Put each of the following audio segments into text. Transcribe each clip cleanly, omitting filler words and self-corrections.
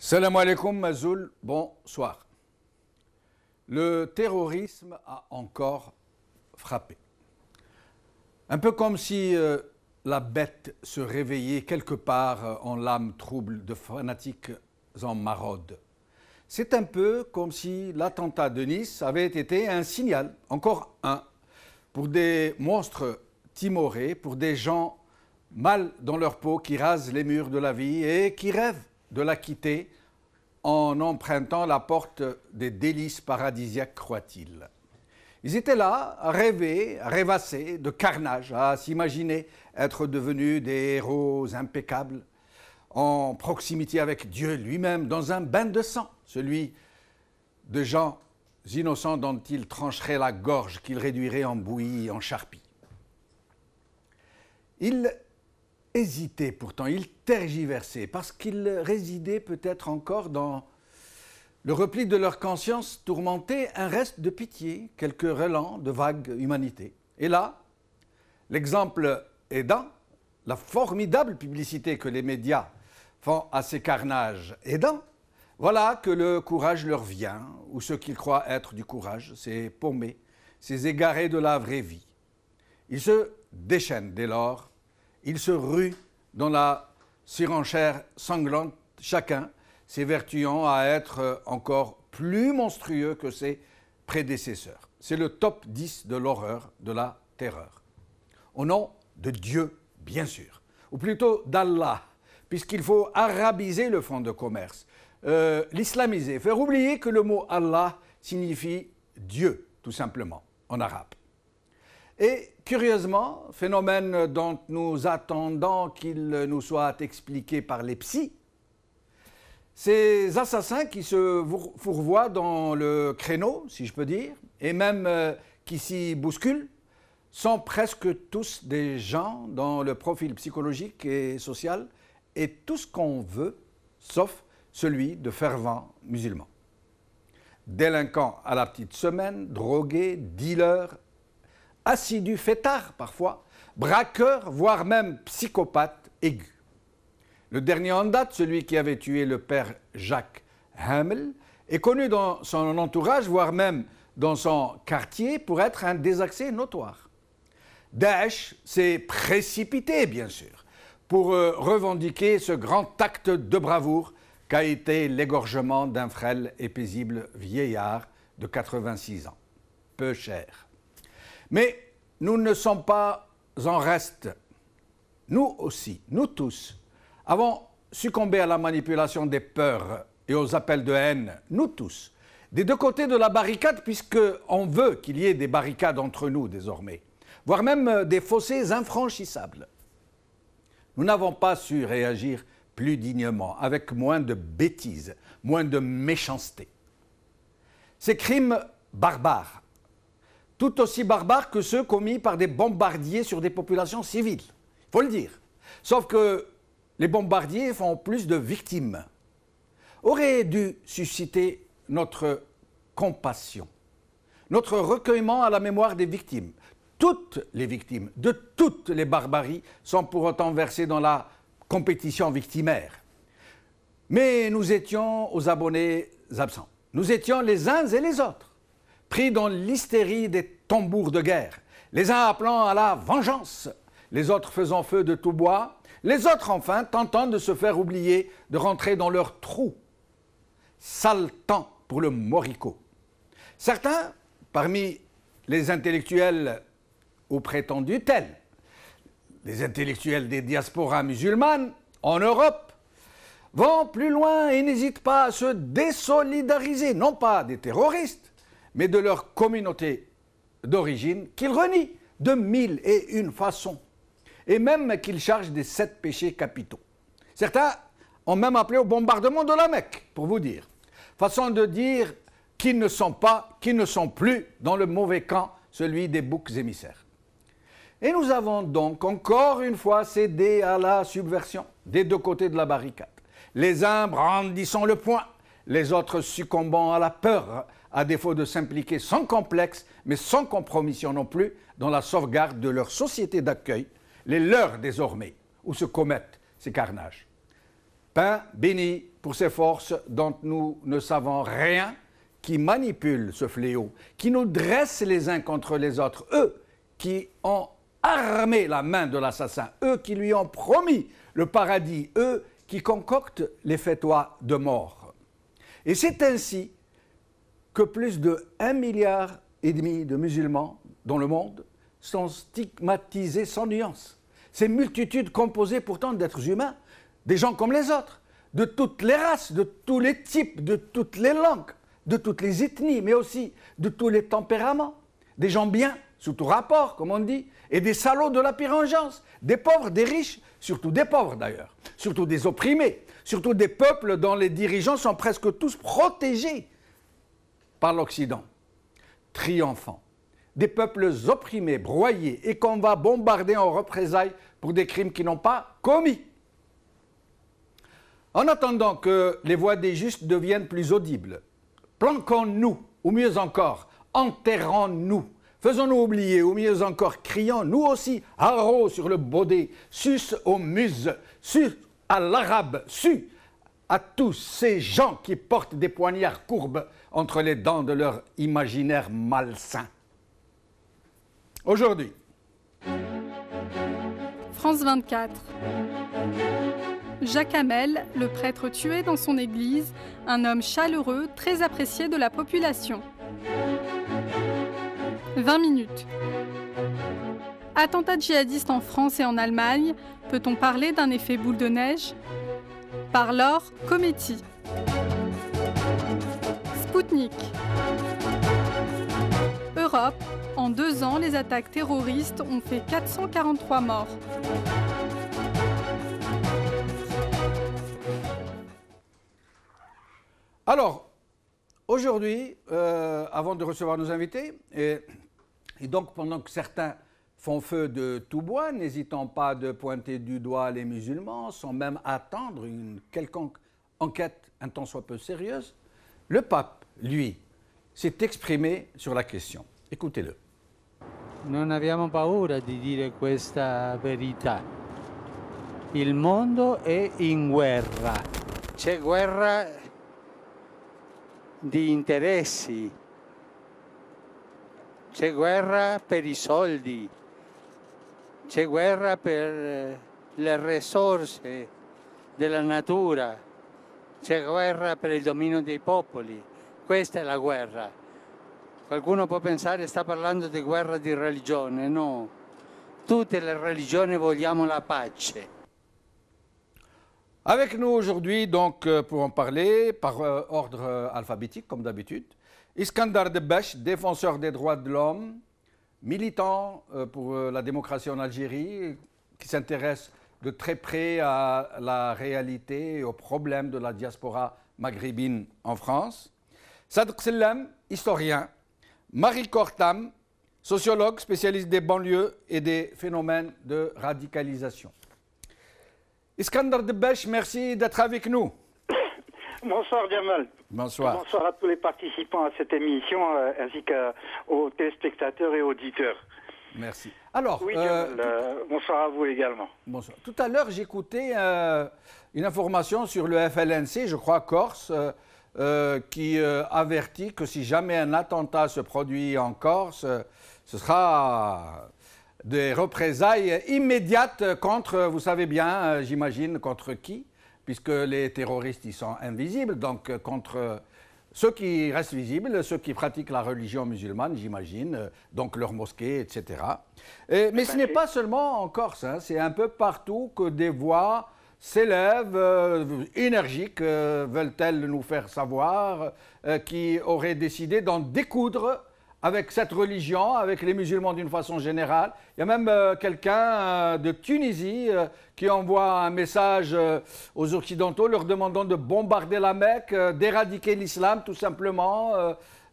Salam alaikum Mazoul, bonsoir. Le terrorisme a encore frappé. Un peu comme si la bête se réveillait quelque part en l'âme trouble de fanatiques en maraude. C'est un peu comme si l'attentat de Nice avait été un signal, encore un, pour des monstres timorés, pour des gens mal dans leur peau qui rasent les murs de la vie et qui rêvent de la quitter en empruntant la porte des délices paradisiaques, croit-il. Ils étaient là, à rêver, à rêvasser de carnage, à s'imaginer être devenus des héros impeccables, en proximité avec Dieu lui-même, dans un bain de sang, celui de gens innocents dont il trancherait la gorge, qu'il réduirait en bouillie, en charpie. Il hésitait pourtant, il tergiversait, parce qu'il résidait peut-être encore dans le repli de leur conscience tourmentée, un reste de pitié, quelques relents de vague humanité. Et là, l'exemple aidant, la formidable publicité que les médias font à ces carnages aidant, voilà que le courage leur vient, ou ce qu'ils croient être du courage, ces paumés, ces égarés de la vraie vie. Ils se déchaînent dès lors, ils se ruent dans la surenchère sanglante, chacun s'évertuant à être encore plus monstrueux que ses prédécesseurs. C'est le top 10 de l'horreur, de la terreur. Au nom de Dieu, bien sûr, ou plutôt d'Allah, puisqu'il faut arabiser le fonds de commerce, l'islamiser, faire oublier que le mot Allah signifie Dieu, tout simplement, en arabe. Et curieusement, phénomène dont nous attendons qu'il nous soit expliqué par les psys, ces assassins qui se fourvoient dans le créneau, si je peux dire, et même qui s'y bousculent, sont presque tous des gens dont le profil psychologique et social est tout ce qu'on veut, sauf celui de fervents musulmans. Délinquants à la petite semaine, drogués, dealers, assidus fêtards parfois, braqueurs, voire même psychopathes aigus. Le dernier en date, celui qui avait tué le père Jacques Hamel, est connu dans son entourage, voire même dans son quartier, pour être un désaxé notoire. Daesh s'est précipité, bien sûr, pour revendiquer ce grand acte de bravoure qu'a été l'égorgement d'un frêle et paisible vieillard de 86 ans. Peu cher. Mais nous ne sommes pas en reste. Nous aussi, nous tous, avons succombé à la manipulation des peurs et aux appels de haine, nous tous, des deux côtés de la barricade, puisqu'on veut qu'il y ait des barricades entre nous désormais, voire même des fossés infranchissables. Nous n'avons pas su réagir plus dignement, avec moins de bêtises, moins de méchanceté. Ces crimes barbares, tout aussi barbares que ceux commis par des bombardiers sur des populations civiles, il faut le dire. Sauf que les bombardiers font plus de victimes, auraient dû susciter notre compassion, notre recueillement à la mémoire des victimes. Toutes les victimes de toutes les barbaries sont pour autant versées dans la compétition victimaire. Mais nous étions aux abonnés absents. Nous étions les uns et les autres, pris dans l'hystérie des tambours de guerre, les uns appelant à la vengeance, les autres faisant feu de tout bois, les autres enfin tentant de se faire oublier, de rentrer dans leur trou. Sale temps pour le moricaud. Certains, parmi les intellectuels ou prétendus tels, les intellectuels des diasporas musulmanes en Europe, vont plus loin et n'hésitent pas à se désolidariser, non pas des terroristes, mais de leur communauté d'origine qu'ils renient de 1001 façons, et même qu'ils chargent des 7 péchés capitaux. Certains ont même appelé au bombardement de la Mecque, pour vous dire. Façon de dire qu'ils ne sont pas, qu'ils ne sont plus dans le mauvais camp, celui des boucs émissaires. Et nous avons donc encore une fois cédé à la subversion des deux côtés de la barricade. Les uns brandissant le poing, les autres succombant à la peur, à défaut de s'impliquer sans complexe, mais sans compromission non plus, dans la sauvegarde de leur société d'accueil, les leurs désormais, où se commettent ces carnages. Pain béni, pour ces forces dont nous ne savons rien, qui manipulent ce fléau, qui nous dressent les uns contre les autres, eux qui ont armé la main de l'assassin, eux qui lui ont promis le paradis, eux qui concoctent les fétois de mort. Et c'est ainsi que plus de 1,5 milliard de musulmans dans le monde sont stigmatisés sans nuance. Ces multitudes composées pourtant d'êtres humains, des gens comme les autres, de toutes les races, de tous les types, de toutes les langues, de toutes les ethnies, mais aussi de tous les tempéraments. Des gens bien, sous tout rapport, comme on dit, et des salauds de la pire engeance, des pauvres, des riches, surtout des pauvres d'ailleurs, surtout des opprimés, surtout des peuples dont les dirigeants sont presque tous protégés par l'Occident, triomphant. Des peuples opprimés, broyés et qu'on va bombarder en représailles pour des crimes qu'ils n'ont pas commis. En attendant que les voix des justes deviennent plus audibles, planquons-nous, ou mieux encore, enterrons-nous. Faisons-nous oublier, ou mieux encore, crions, nous aussi, haro sur le baudet, sus aux muses, sus à l'arabe, sus à tous ces gens qui portent des poignards courbes entre les dents de leur imaginaire malsain. Aujourd'hui. France 24. Jacques Hamel, le prêtre tué dans son église, un homme chaleureux, très apprécié de la population. 20 minutes. Attentats djihadistes en France et en Allemagne, peut-on parler d'un effet boule de neige? Par Laure Cometti. Spoutnik. Europe, en 2 ans, les attaques terroristes ont fait 443 morts. Alors, aujourd'hui, avant de recevoir nos invités, et donc pendant que certains font feu de tout bois, n'hésitant pas de pointer du doigt les musulmans, sans même attendre une quelconque enquête un tant soit peu sérieuse, le pape, lui, s'est exprimé sur la question. Écoutez-le. Non abbiamo paura di dire questa verità. Il mondo è in guerra. C'è guerra di interessi. C'è guerra per i soldi. C'è guerra per le risorse della natura. C'è guerra per il dominio dei popoli. Questa è la guerra. Qualcuno può pensare che sta parlando di guerra di religione, no. Tutte le religioni vogliamo la pace. Avec nous aujourd'hui, donc, pour en parler, par ordre alphabétique, comme d'habitude, Iskandar Debech, défenseur des droits de l'homme, militant pour la démocratie en Algérie, qui s'intéresse de très près à la réalité et aux problèmes de la diaspora maghrébine en France. Sadr Sellem, historien. Marie Kortam, sociologue spécialiste des banlieues et des phénomènes de radicalisation. Iskandar Debech, merci d'être avec nous. Bonsoir Jamal. Bonsoir. Bonsoir à tous les participants à cette émission ainsi qu'aux téléspectateurs et auditeurs. Merci. Alors, oui, bonsoir à vous également. Bonsoir. Tout à l'heure, j'écoutais une information sur le FLNC, je crois Corse, qui avertit que si jamais un attentat se produit en Corse, ce sera des représailles immédiates contre, vous savez bien, j'imagine, contre qui? Puisque les terroristes, ils sont invisibles, donc contre ceux qui restent visibles, ceux qui pratiquent la religion musulmane, j'imagine, donc leurs mosquées, etc. Mais ce n'est pas seulement en Corse, hein, c'est un peu partout que des voix s'élèvent, énergiques, veulent-elles nous faire savoir, qui auraient décidé d'en découdre avec cette religion, avec les musulmans d'une façon générale. Il y a même quelqu'un de Tunisie qui envoie un message aux Occidentaux leur demandant de bombarder la Mecque, d'éradiquer l'islam tout simplement.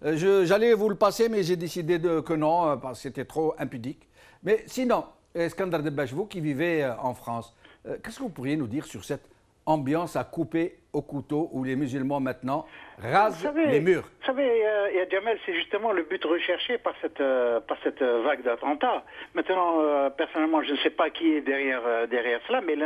J'allais vous le passer, mais j'ai décidé que non, parce que c'était trop impudique. Mais sinon, Iskandar Debech, vous qui vivez en France, qu'est-ce que vous pourriez nous dire sur cette ambiance à couper au couteau où les musulmans maintenant rasent les murs. Vous savez, Djamel, c'est justement le but recherché par cette vague d'attentats. Maintenant, personnellement, je ne sais pas qui est derrière cela, mais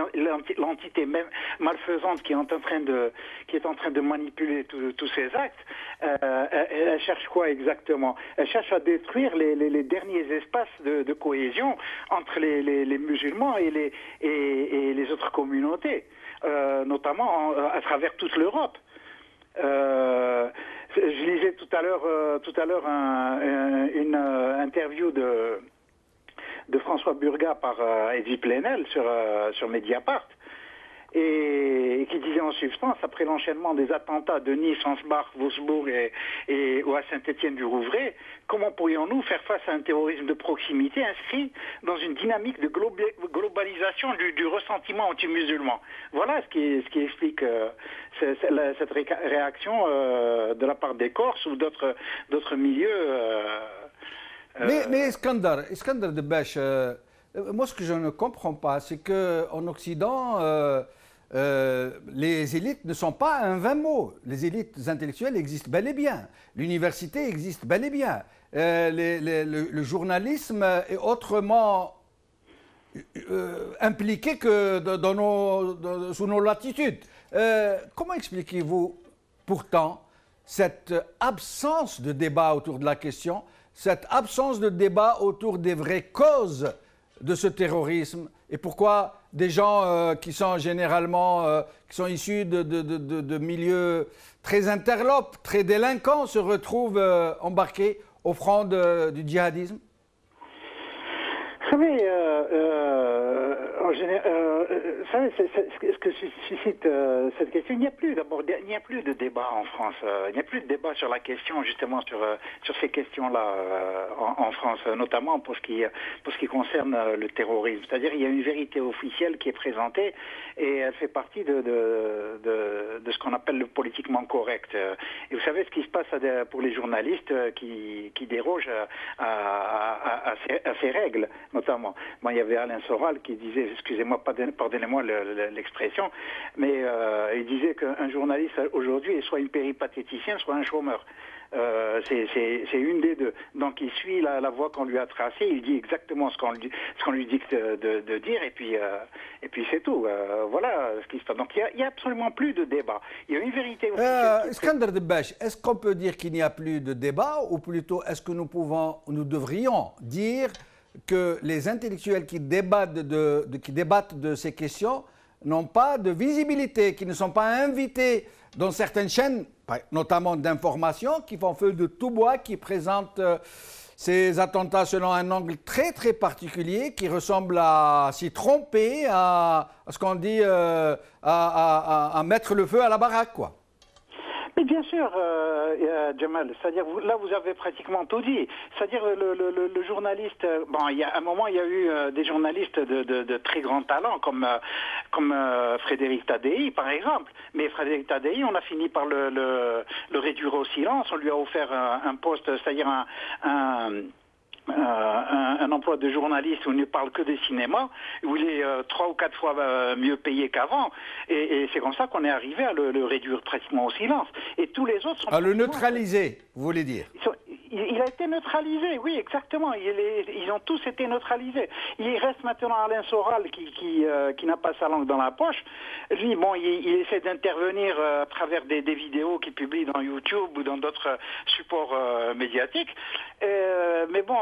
l'entité même malfaisante qui est en train de manipuler tous ces actes, elle cherche quoi exactement? Elle cherche à détruire les derniers espaces de cohésion entre les musulmans et les autres communautés, notamment à travers toute l'Europe. Je lisais tout à l'heure une interview de François Burga par Edwy Plenel sur Mediapart, et qui disait en substance, après l'enchaînement des attentats de Nice, Ansbach, Wolfsburg ou à Saint-Étienne-du-Rouvray, comment pourrions-nous faire face à un terrorisme de proximité inscrit dans une dynamique de globalisation du ressentiment anti-musulman? Voilà ce qui explique cette réaction de la part des Corses ou d'autres milieux. Mais Iskandar Debech, moi ce que je ne comprends pas, c'est qu'en Occident, les élites ne sont pas un vain mot. Les élites intellectuelles existent bel et bien. L'université existe bel et bien. Le journalisme est autrement impliqué que sous nos latitudes. Comment expliquez-vous pourtant cette absence de débat autour de la question, cette absence de débat autour des vraies causes de ce terrorisme, et pourquoi des gens qui sont généralement qui sont issus de milieux très interlopes, très délinquants, se retrouvent embarqués au front du djihadisme? Vous savez, ce que suscite cette question, il n'y a plus de débat en France. Il n'y a plus de débat sur la question, justement, sur ces questions-là en France, notamment pour ce qui concerne le terrorisme. C'est-à-dire, il y a une vérité officielle qui est présentée et elle fait partie de ce qu'on appelle le politiquement correct. Et vous savez ce qui se passe pour les journalistes qui dérogent à ces règles, notamment. Bon, il y avait Alain Soral qui disait, excusez-moi, pardonnez-moi l'expression, mais il disait qu'un journaliste aujourd'hui est soit un péripatéticien, soit un chômeur. C'est une des deux. Donc il suit la voie qu'on lui a tracée, il dit exactement ce qu'on lui dicte de dire, et puis c'est tout. Voilà ce qui se passe. Donc il n'y a absolument plus de débat. Il y a une vérité officielle. Iskandar Debech, est-ce qu'on peut dire qu'il n'y a plus de débat, ou plutôt est-ce que nous devrions dire que les intellectuels qui débattent de ces questions n'ont pas de visibilité, qui ne sont pas invités dans certaines chaînes, notamment d'information, qui font feu de tout bois, qui présentent ces attentats selon un angle très très particulier, qui ressemble à s'y tromper, à ce qu'on dit, à mettre le feu à la baraque, quoi. Mais bien sûr, Djamal, c'est-à-dire là vous avez pratiquement tout dit. C'est-à-dire le journaliste, bon, à un moment il y a eu des journalistes de très grand talent comme Frédéric Tadei par exemple. Mais Frédéric Tadei, on a fini par le réduire au silence. On lui a offert un poste, c'est-à-dire un emploi de journaliste où il ne parle que des cinémas, où il est 3 ou 4 fois mieux payé qu'avant. Et c'est comme ça qu'on est arrivé à le réduire pratiquement au silence. Et tous les autres sont... À le neutraliser, vous voulez dire? Il a été neutralisé, oui, exactement. Ils ont tous été neutralisés. Il reste maintenant Alain Soral qui n'a pas sa langue dans la poche. Lui, bon, il essaie d'intervenir à travers des vidéos qu'il publie dans YouTube ou dans d'autres supports médiatiques. Mais bon,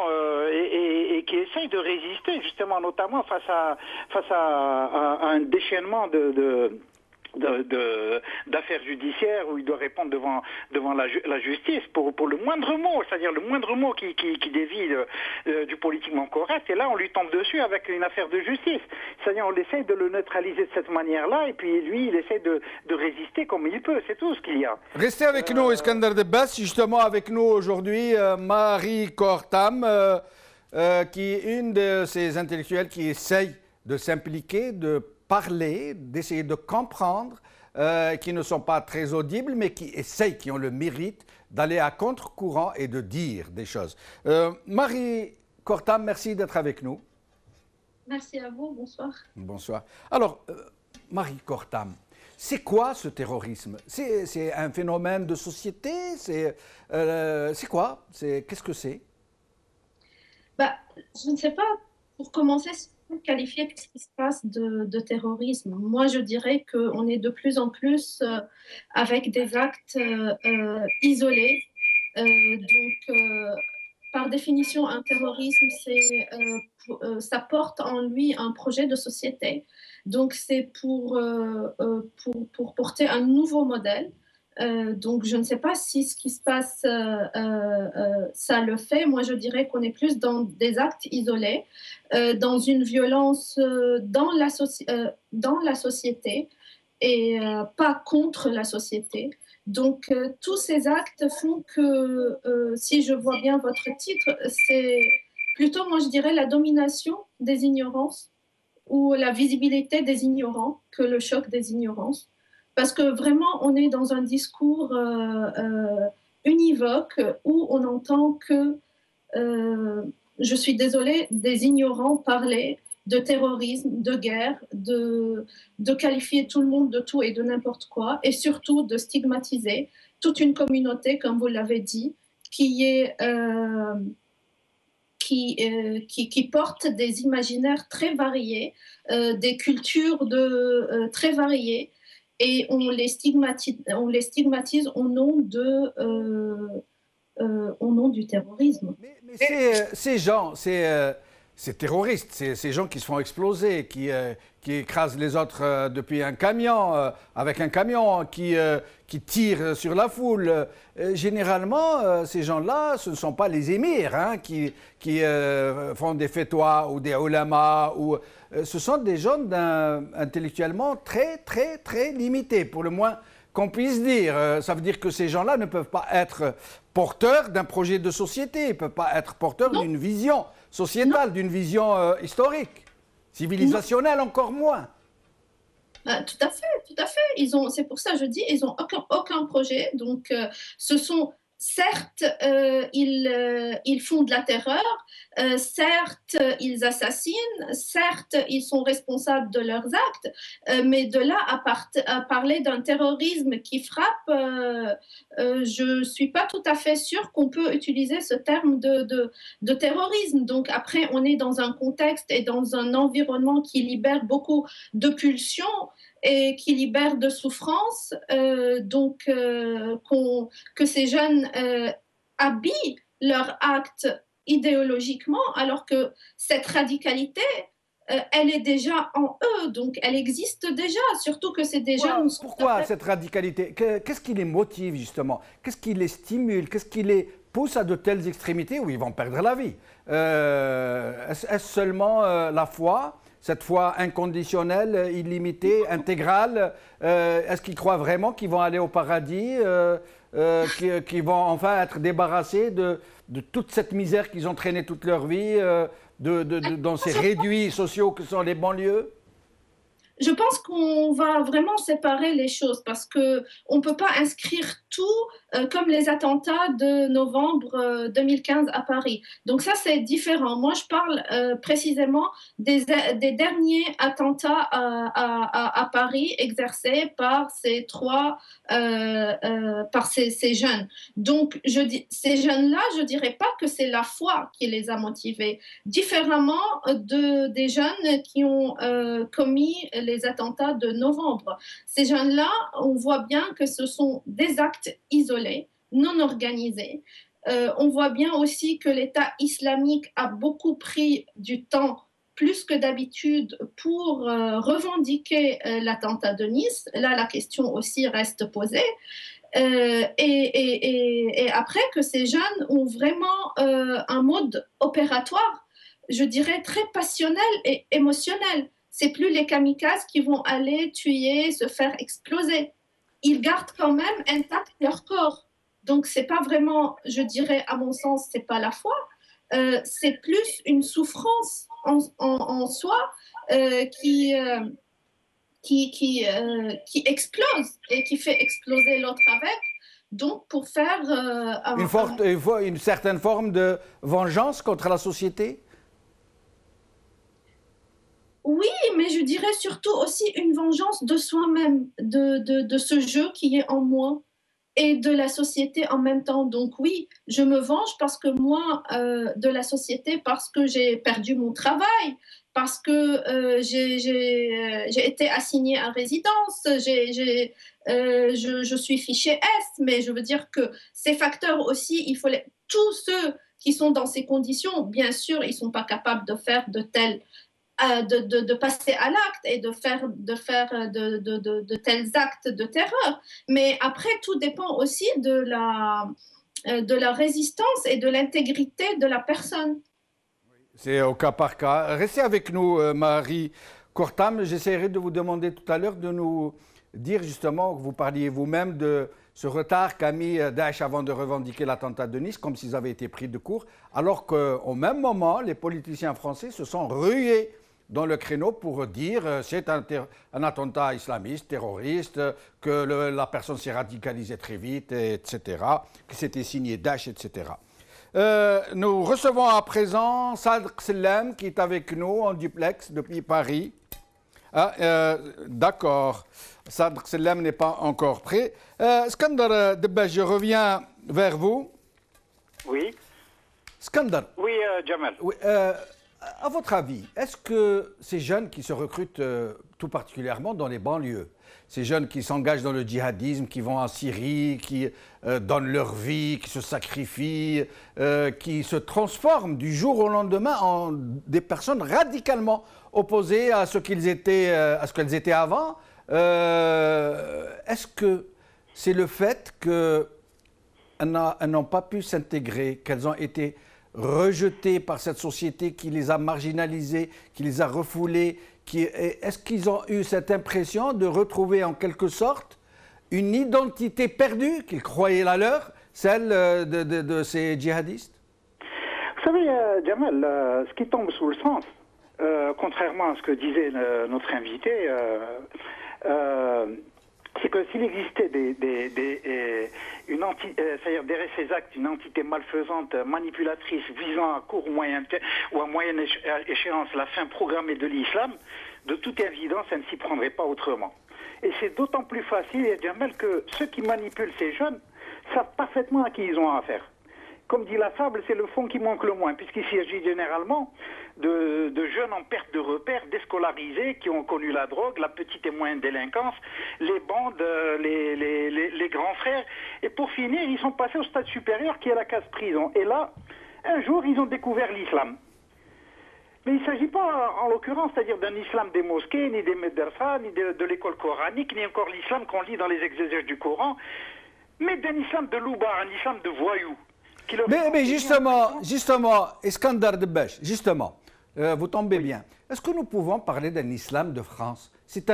et qui essaye de résister, justement, notamment face à un déchaînement d'affaires judiciaires où il doit répondre devant la justice pour le moindre mot, c'est-à-dire le moindre mot qui dévie du politiquement correct, et là on lui tombe dessus avec une affaire de justice. C'est-à-dire on essaie de le neutraliser de cette manière-là, et puis lui il essaie de résister comme il peut, c'est tout ce qu'il y a. Restez avec nous, Iskandar Debech, justement avec nous aujourd'hui Marie Kortam, qui est une de ces intellectuels qui essaye de s'impliquer, de parler, d'essayer de comprendre, qui ne sont pas très audibles, mais qui essayent, qui ont le mérite d'aller à contre-courant et de dire des choses. Marie Kortam, merci d'être avec nous. Merci à vous, bonsoir. Bonsoir. Alors, Marie Kortam, C'est quoi ce terrorisme? C'est un phénomène de société? C'est quoi? Qu'est-ce que c'est? Bah, je ne sais pas, pour commencer, si on peut qualifier ce qui se passe de terrorisme. Moi, je dirais qu'on est de plus en plus avec des actes isolés. Par définition, un terrorisme, ça porte en lui un projet de société. Donc, c'est pour porter un nouveau modèle. Donc, je ne sais pas si ce qui se passe, ça le fait. Moi, je dirais qu'on est plus dans des actes isolés, dans une violence dans la société et pas contre la société. Donc, tous ces actes font que, si je vois bien votre titre, c'est plutôt, moi, je dirais, la domination des ignorances ou la visibilité des ignorants que le choc des ignorances. Parce que vraiment, on est dans un discours univoque où on entend que, je suis désolée, des ignorants parler de terrorisme, de guerre, de qualifier tout le monde de tout et de n'importe quoi, et surtout de stigmatiser toute une communauté, comme vous l'avez dit, qui porte des imaginaires très variés, des cultures très variées, et on les stigmatise au nom du terrorisme. Mais ces gens, ces terroristes, ces gens qui se font exploser, qui écrasent les autres depuis un camion, avec un camion, qui tirent sur la foule. Généralement, ces gens-là, ce ne sont pas les émirs hein, qui font des fétois ou des ulamas. Ce sont des gens intellectuellement très, très, très limités, pour le moins qu'on puisse dire. Ça veut dire que ces gens-là ne peuvent pas être porteurs d'un projet de société, ils ne peuvent pas être porteurs d'une vision sociétale, d'une vision historique, civilisationnelle encore moins. Tout à fait. C'est pour ça que je dis, ils n'ont aucun projet. Donc, certes, ils font de la terreur, certes, ils assassinent, certes, ils sont responsables de leurs actes, mais de là à parler d'un terrorisme qui frappe, je ne suis pas tout à fait sûre qu'on peut utiliser ce terme de terrorisme. Donc après, on est dans un contexte et dans un environnement qui libère beaucoup de pulsions et qui libère de souffrance, que ces jeunes habillent leurs actes idéologiquement, alors que cette radicalité, elle est déjà en eux, donc elle existe déjà, surtout que c'est des jeunes... Pourquoi cette radicalité? Qu'est-ce qui les motive justement? Qu'est-ce qui les stimule? Qu'est-ce qui les pousse à de telles extrémités où ils vont perdre la vie? Est-ce seulement la foi? Cette foi inconditionnelle, illimitée, intégrale, est-ce qu'ils croient vraiment qu'ils vont aller au paradis, qu'ils vont enfin être débarrassés de toute cette misère qu'ils ont traînée toute leur vie, dans ces réduits sociaux que sont les banlieues? Je pense qu'on va vraiment séparer les choses parce qu'on ne peut pas inscrire tout comme les attentats de novembre 2015 à Paris. Donc ça, c'est différent. Moi, je parle précisément des derniers attentats à Paris exercés par ces ces jeunes. Donc, ces jeunes-là, je ne dirais pas que c'est la foi qui les a motivés, différemment des jeunes qui ont commis les attentats de novembre. Ces jeunes-là, on voit bien que ce sont des actes isolés, non organisés. On voit bien aussi que l'État islamique a beaucoup pris du temps, plus que d'habitude, pour revendiquer l'attentat de Nice. Là, la question aussi reste posée. Et après que ces jeunes ont vraiment un mode opératoire, je dirais très passionnel et émotionnel. C'est plus les kamikazes qui vont aller tuer, se faire exploser. Ils gardent quand même intact leur corps. Donc, c'est pas vraiment, je dirais, à mon sens, c'est pas la foi. C'est plus une souffrance en soi qui explose et qui fait exploser l'autre avec. Donc, pour faire... une certaine forme de vengeance contre la société? Oui, mais je dirais surtout aussi une vengeance de soi-même, de ce jeu qui est en moi et de la société en même temps. Donc oui, je me venge parce que moi, de la société, parce que j'ai perdu mon travail, parce que j'ai été assignée à résidence, je suis fichée S, mais je veux dire que ces facteurs aussi, tous ceux qui sont dans ces conditions, bien sûr, ils ne sont pas capables de faire de passer à l'acte et de faire de tels actes de terreur. Mais après, tout dépend aussi de la résistance et de l'intégrité de la personne. C'est au cas par cas. Restez avec nous, Marie Courtam. J'essaierai de vous demander tout à l'heure de nous dire justement, que vous parliez vous-même de ce retard qu'a mis Daesh avant de revendiquer l'attentat de Nice, comme s'ils avaient été pris de court, alors qu'au même moment, les politiciens français se sont rués dans le créneau pour dire c'est un attentat islamiste, terroriste, que la personne s'est radicalisée très vite, etc., que c'était signé Daesh, etc. Nous recevons à présent Sadr Sellem qui est avec nous en duplex depuis Paris. D'accord, Sadr Sellem n'est pas encore prêt. Skandar Debbash, je reviens vers vous. Oui. Skandar. Oui, Jamal. Oui, à votre avis, est-ce que ces jeunes qui se recrutent tout particulièrement dans les banlieues, ces jeunes qui s'engagent dans le djihadisme, qui vont en Syrie, qui donnent leur vie, qui se sacrifient, qui se transforment du jour au lendemain en des personnes radicalement opposées à ce qu'elles étaient avant, est-ce que c'est le fait qu'elles n'ont pas pu s'intégrer, qu'elles ont été rejetées par cette société qui les a marginalisées, qui les a refoulées? Est-ce qu'ils ont eu cette impression de retrouver en quelque sorte une identité perdue qu'ils croyaient la leur, celle de ces djihadistes? Vous savez, Jamal, ce qui tombe sous le sens, contrairement à ce que disait notre invité, c'est que s'il existait c'est-à-dire derrière ces actes, une entité malfaisante, manipulatrice, visant à court ou à moyenne échéance la fin programmée de l'islam, de toute évidence, elle ne s'y prendrait pas autrement. Et c'est d'autant plus facile, Jamel, que ceux qui manipulent ces jeunes savent parfaitement à qui ils ont affaire. Comme dit la fable, c'est le fond qui manque le moins, puisqu'il s'agit généralement de jeunes en perte de repères, déscolarisés, qui ont connu la drogue, la petite et moyenne délinquance, les bandes, les grands frères. Et pour finir, ils sont passés au stade supérieur qui est la case prison. Et là, un jour, ils ont découvert l'islam. Mais il ne s'agit pas, en l'occurrence, c'est-à-dire d'un islam des mosquées, ni des médrasas, ni de l'école coranique, ni encore l'islam qu'on lit dans les exégèses du Coran, mais d'un islam de loubar, un islam de voyous. Mais justement, Iskandar Debbash, justement, vous tombez bien. Est-ce que nous pouvons parler d'un islam de France? C'est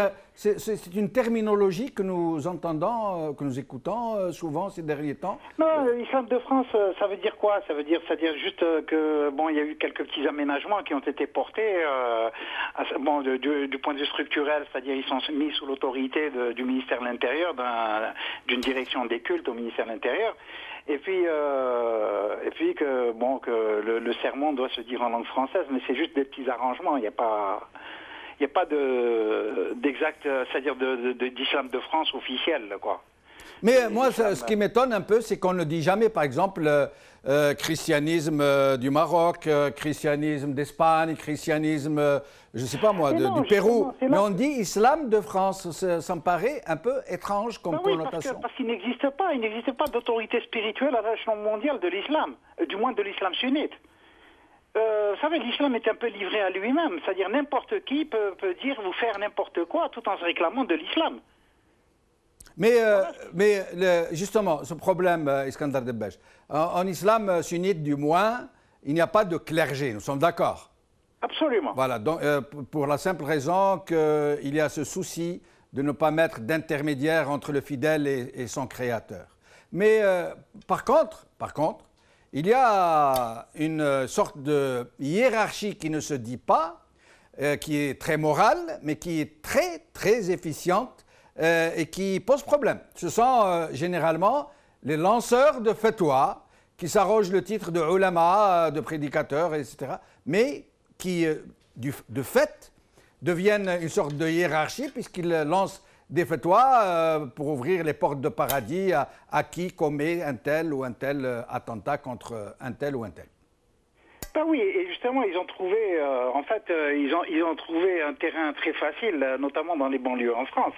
une terminologie que nous entendons, que nous écoutons souvent ces derniers temps. Non, l'islam de France, ça veut dire quoi? Ça veut dire juste que bon, il y a eu quelques petits aménagements qui ont été portés. Du point de vue structurel, c'est-à-dire ils sont mis sous l'autorité du ministère de l'Intérieur, d'une direction des cultes au ministère de l'Intérieur. Et puis que le sermon doit se dire en langue française, mais c'est juste des petits arrangements. Il n'y a pas d'exact, c'est-à-dire d'islam de France officiel, quoi. Mais moi, ce qui m'étonne un peu, c'est qu'on ne dit jamais, par exemple, christianisme du Maroc, christianisme d'Espagne, christianisme, je ne sais pas moi, du Pérou. Mais on dit islam de France. Ça me paraît un peu étrange comme connotation. Parce qu'il n'existe pas d'autorité spirituelle à l'échelon mondial de l'islam, du moins de l'islam sunnite. Vous savez, l'islam est un peu livré à lui-même, c'est-à-dire n'importe qui peut dire ou faire n'importe quoi tout en se réclamant de l'islam. Mais justement, ce problème, Iskandar Debbash, en islam sunnite du moins, il n'y a pas de clergé, nous sommes d'accord? Absolument. Voilà, donc, pour la simple raison qu'il y a ce souci de ne pas mettre d'intermédiaire entre le fidèle et son créateur. Mais par contre, il y a une sorte de hiérarchie qui ne se dit pas, qui est très morale, mais qui est très, très efficiente et qui pose problème. Ce sont généralement les lanceurs de fatwa qui s'arrogent le titre de ulama, de prédicateurs, etc., mais qui, de fait, deviennent une sorte de hiérarchie puisqu'ils lancent des fatwas pour ouvrir les portes de paradis à qui commet un tel ou un tel attentat contre un tel ou un tel. Ben oui, et justement, ils ont trouvé, ils ont trouvé un terrain très facile, notamment dans les banlieues en France.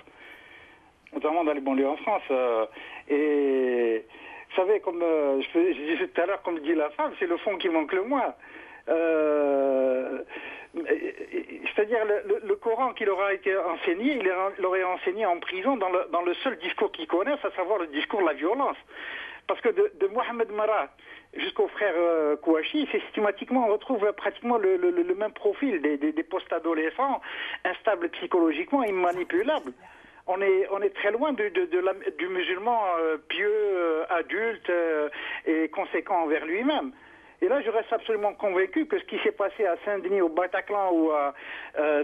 Et vous savez, comme je disais tout à l'heure, comme dit la femme, c'est le fond qui manque le moins. C'est-à-dire le Coran qui leur a été enseigné, il l'aurait enseigné en prison dans le seul discours qu'ils connaissent, à savoir le discours de la violence. Parce que de Mohamed Merah jusqu'au frère Kouachi, systématiquement on retrouve pratiquement le même profil des post-adolescents instables psychologiquement et manipulables. On est très loin du musulman pieux, adulte et conséquent envers lui-même. Et là, je reste absolument convaincu que ce qui s'est passé à Saint-Denis, au Bataclan ou à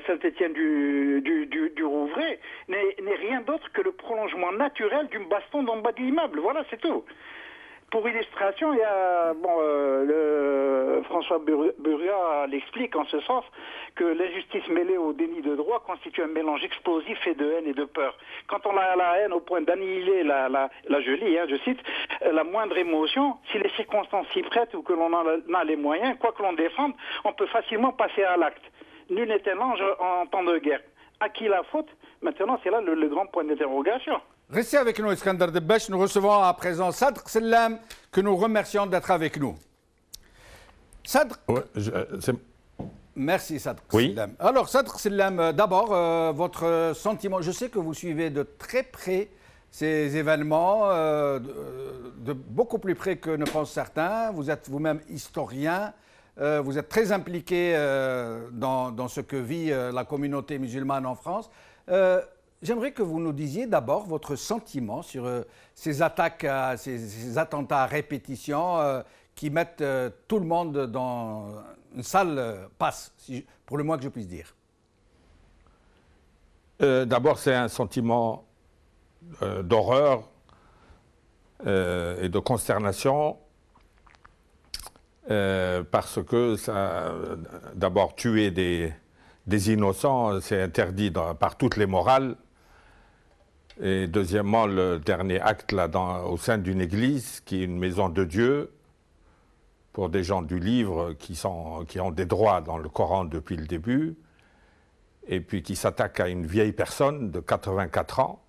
Saint-Étienne du Rouvray n'est rien d'autre que le prolongement naturel d'une baston d'en bas de l'immeuble. Voilà, c'est tout. Pour illustration, il y a François Burgat l'explique en ce sens que l'injustice mêlée au déni de droit constitue un mélange explosif fait de haine et de peur. Quand on a la haine au point d'annihiler je lis, je cite, la moindre émotion, si les circonstances s'y prêtent ou que l'on en a les moyens, quoi que l'on défende, on peut facilement passer à l'acte. Nul n'est un ange en temps de guerre. À qui la faute? Maintenant, c'est là le grand point d'interrogation. Restez avec nous, Iskandar Debech. Nous recevons à présent Sadr Sellam, que nous remercions d'être avec nous. Sadr. Merci, Sadr Sellam. Alors, Sadr Sellam, d'abord, votre sentiment. Je sais que vous suivez de très près ces événements, de beaucoup plus près que ne pensent certains. Vous êtes vous-même historien. Vous êtes très impliqué dans ce que vit la communauté musulmane en France. J'aimerais que vous nous disiez d'abord votre sentiment sur ces attaques, ces attentats à répétition qui mettent tout le monde dans une sale passe, pour le moins que je puisse dire. D'abord, c'est un sentiment d'horreur et de consternation parce que ça, d'abord, tuer des innocents, c'est interdit par toutes les morales. Et deuxièmement, le dernier acte là, au sein d'une église, qui est une maison de Dieu, pour des gens du livre qui ont des droits dans le Coran depuis le début, et puis qui s'attaquent à une vieille personne de 84 ans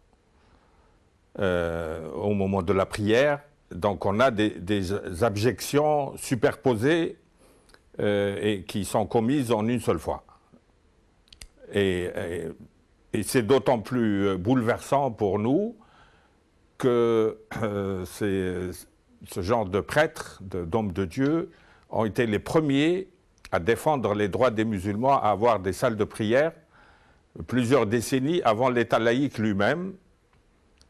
au moment de la prière. Donc on a des abjections superposées et qui sont commises en une seule fois. Et c'est d'autant plus bouleversant pour nous que ce genre de prêtres, d'hommes de Dieu, ont été les premiers à défendre les droits des musulmans à avoir des salles de prière plusieurs décennies avant l'État laïque lui-même.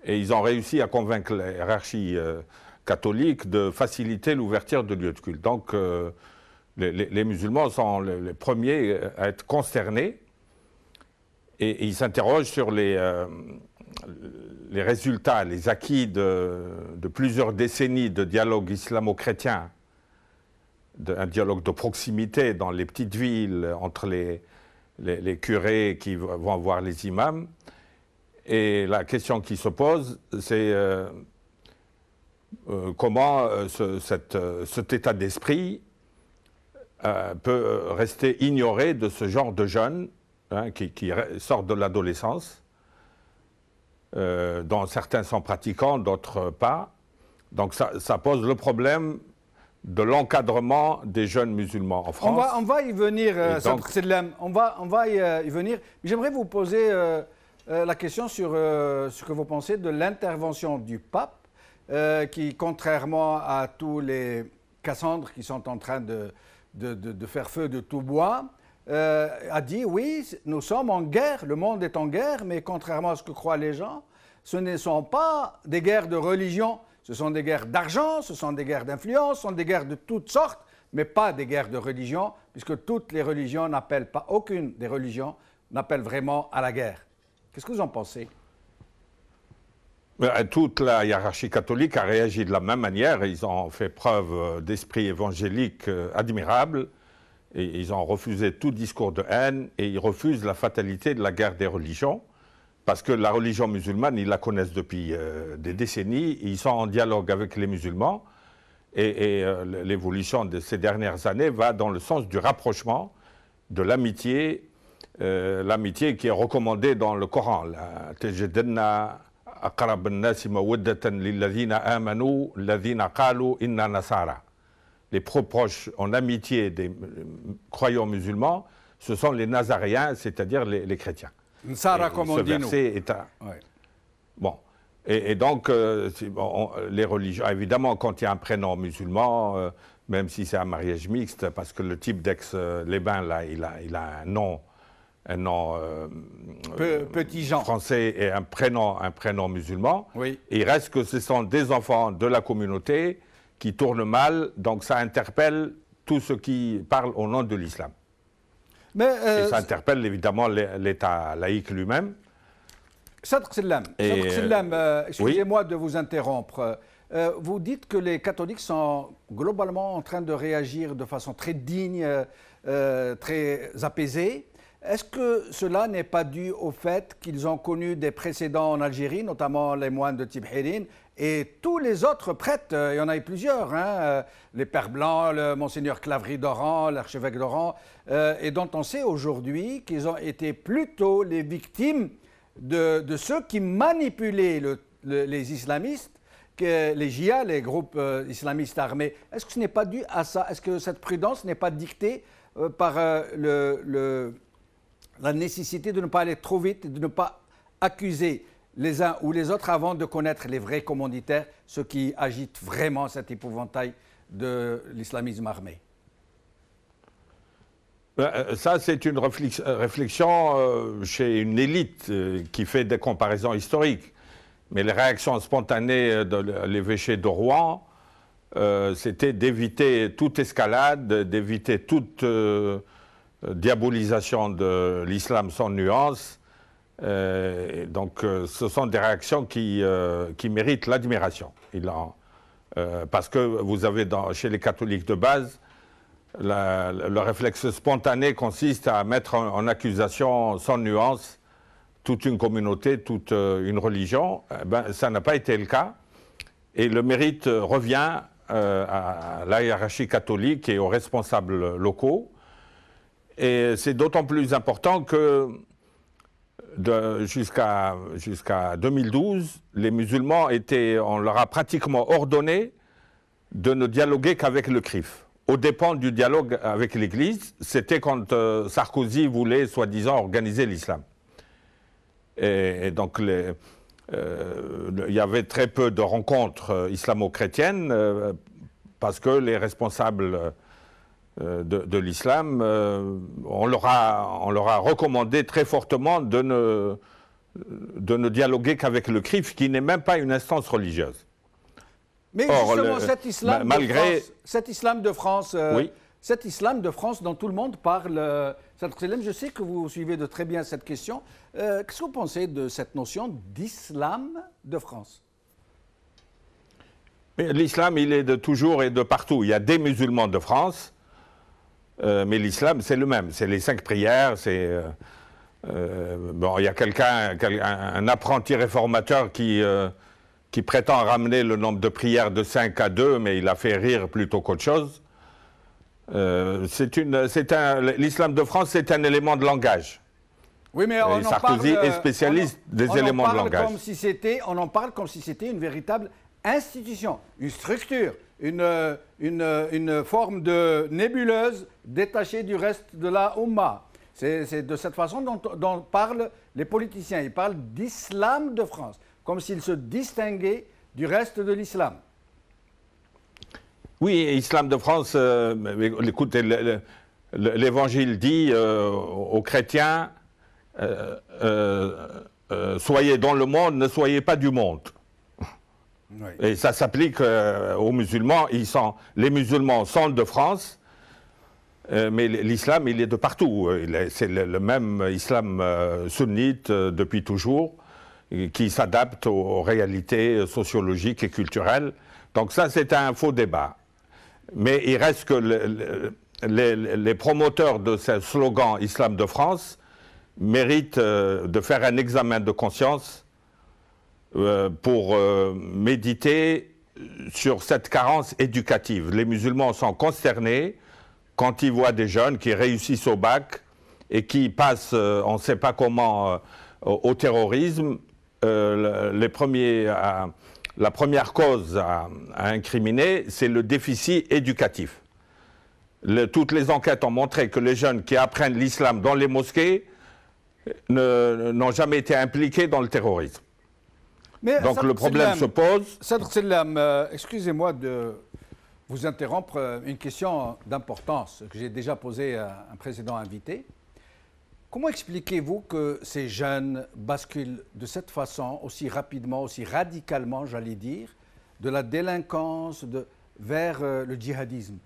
Et ils ont réussi à convaincre la hiérarchie catholique de faciliter l'ouverture de lieux de culte. Donc les musulmans sont les premiers à être consternés. Et ils s'interrogent sur les résultats, les acquis de plusieurs décennies de dialogue islamo-chrétien, un dialogue de proximité dans les petites villes entre les curés qui vont voir les imams. Et la question qui se pose, c'est comment cet état d'esprit peut rester ignoré de ce genre de jeunes qui sortent de l'adolescence, dont certains sont pratiquants, d'autres pas. Donc ça pose le problème de l'encadrement des jeunes musulmans en France. On va y venir, Sadr Sellam, on va y venir. J'aimerais vous poser la question sur ce que vous pensez de l'intervention du pape, qui, contrairement à tous les Cassandres qui sont en train de faire feu de tout bois, a dit oui, nous sommes en guerre, le monde est en guerre, mais contrairement à ce que croient les gens, ce ne sont pas des guerres de religion, ce sont des guerres d'argent, ce sont des guerres d'influence, ce sont des guerres de toutes sortes, mais pas des guerres de religion, puisque toutes les religions n'appellent pas, aucune des religions n'appelle vraiment à la guerre. Qu'est-ce que vous en pensez? Toute la hiérarchie catholique a réagi de la même manière. Ils ont fait preuve d'esprit évangélique admirable. Et ils ont refusé tout discours de haine et ils refusent la fatalité de la guerre des religions parce que la religion musulmane, ils la connaissent depuis des décennies, ils sont en dialogue avec les musulmans et l'évolution de ces dernières années va dans le sens du rapprochement, de l'amitié, l'amitié qui est recommandée dans le Coran. Tajidanna aqrab an-nasi mawaddatan lilladhina amanu alladhina qalu inna nasara. Les proches en amitié des croyants musulmans, ce sont les Nazaréens, c'est-à-dire les chrétiens. Nsara, comme on dit, nous. Ouais. Bon. Et donc, les religions, évidemment, quand il y a un prénom musulman, même si c'est un mariage mixte, parce que le type d'ex-les-Bains, là, il a un nom Petit Jean français et un prénom musulman. Oui. Et il reste que ce sont des enfants de la communauté qui tournent mal, donc ça interpelle tous ceux qui parlent au nom de l'islam. Et ça interpelle évidemment l'État laïque lui-même. Sadr Sellam, excusez-moi de vous interrompre. Vous dites que les catholiques sont globalement en train de réagir de façon très digne, très apaisée. Est-ce que cela n'est pas dû au fait qu'ils ont connu des précédents en Algérie, notamment les moines de Tibhérine, et tous les autres prêtres, il y en a eu plusieurs, hein, les Pères Blancs, le Monseigneur Claverie d'Oran, l'archevêque d'Oran, et dont on sait aujourd'hui qu'ils ont été plutôt les victimes de ceux qui manipulaient les islamistes, les JIA, les groupes islamistes armés. Est-ce que ce n'est pas dû à ça? Est-ce que cette prudence n'est pas dictée par la nécessité de ne pas aller trop vite, de ne pas accuser les uns ou les autres avant de connaître les vrais commanditaires, ceux qui agitent vraiment cet épouvantail de l'islamisme armé? Ça, c'est une réflexion chez une élite qui fait des comparaisons historiques. Mais les réactions spontanées de l'évêché de Rouen, c'était d'éviter toute escalade, d'éviter toute diabolisation de l'islam sans nuance. Donc, ce sont des réactions qui méritent l'admiration. Parce que vous avez chez les catholiques de base, le réflexe spontané consiste à mettre en accusation sans nuance toute une communauté, toute une religion. Ça n'a pas été le cas. Et le mérite revient à la hiérarchie catholique et aux responsables locaux. Et c'est d'autant plus important que jusqu'à 2012, les musulmans on leur a pratiquement ordonné de ne dialoguer qu'avec le CRIF. Aux dépens du dialogue avec l'Église, c'était quand Sarkozy voulait soi-disant organiser l'islam. Et donc il y avait très peu de rencontres islamo-chrétiennes parce que les responsables de l'islam, on leur a recommandé très fortement de ne dialoguer qu'avec le CRIF, qui n'est même pas une instance religieuse. Mais justement, cet islam de France, oui. Cet islam de France dont tout le monde parle, je sais que vous suivez de très bien cette question. Qu'est-ce que vous pensez de cette notion d'islam de France? L'islam, il est de toujours et de partout. Il y a des musulmans de France, mais l'islam, c'est le même. C'est les 5 prières, il y a un apprenti réformateur qui prétend ramener le nombre de prières de 5 à 2, mais il a fait rire plutôt qu'autre chose. L'islam de France, c'est un élément de langage. Oui, mais Sarkozy est spécialiste des éléments de langage. On en parle comme si c'était une véritable institution, une structure, une forme de nébuleuse détachée du reste de la Oumma. C'est de cette façon dont parlent les politiciens. Ils parlent d'islam de France, comme s'il se distinguait du reste de l'islam. Oui, islam de France, écoutez, l'Évangile dit aux chrétiens, soyez dans le monde, ne soyez pas du monde. Oui. Et ça s'applique aux musulmans. Les musulmans sont de France, mais l'islam, il est de partout. C'est le même islam sunnite depuis toujours, qui s'adapte aux réalités sociologiques et culturelles. Donc ça, c'est un faux débat. Mais il reste que les promoteurs de ce slogan Islam de France méritent de faire un examen de conscience pour méditer sur cette carence éducative. Les musulmans sont consternés quand ils voient des jeunes qui réussissent au bac et qui passent, on ne sait pas comment, au terrorisme. La première cause à incriminer, c'est le déficit éducatif. Toutes les enquêtes ont montré que les jeunes qui apprennent l'islam dans les mosquées n'ont jamais été impliqués dans le terrorisme. Mais donc le problème se pose. Sadr Sellam, excusez-moi de vous interrompre, une question d'importance que j'ai déjà posée à un précédent invité. Comment expliquez-vous que ces jeunes basculent de cette façon, aussi rapidement, aussi radicalement, j'allais dire, de la délinquance vers le djihadisme,